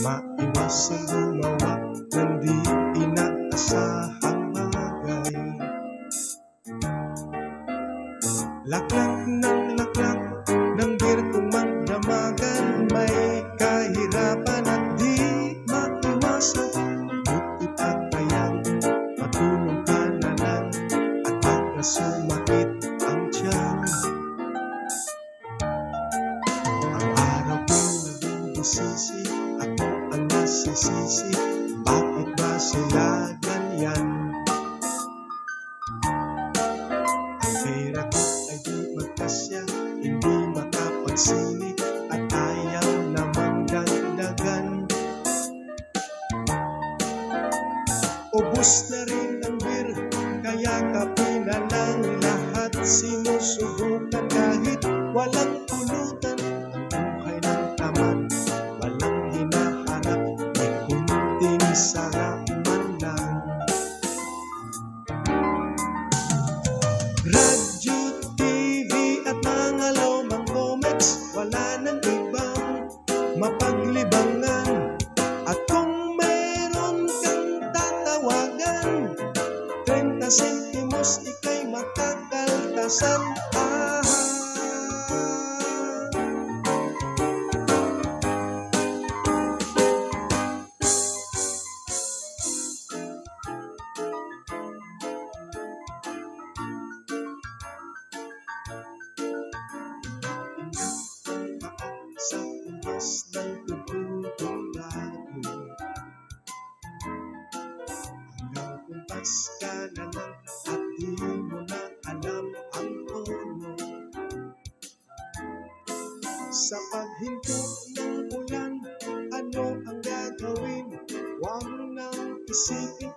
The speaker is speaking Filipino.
maiwasang gumawa ng di inaasahang bagay. Laklak ng beer kung magdamagan, may kahirapan at di maiwasan. Buti pa kayang matulong ka na lang at baka sumakit ang tiyan. Ang araw ko naging busisi, ako ang nasisisi, bakit ba sila ganyan? Ang pera ko ay di magkasya, hindi makapagsili at ayaw namang dagdagan. Ubus na rin ang beer, kaya kape na lang lahat sinusubukan kahit walang pulutan. Ang buhay ng tamad, walang hinahanap, may kunting sarap man lang. Radyo, TV at mga lumang comics, wala nang ibang mapaglibangan. At kung meron kang tatawagan, 30 sentimos ika'y makakaltasan. Sa pumas ng tubong lago, hanggang kumpas ka na lang at di mo na alam ang tono. Sa paghinto ng ulan, ano ang gagawin? Huwag nang isipin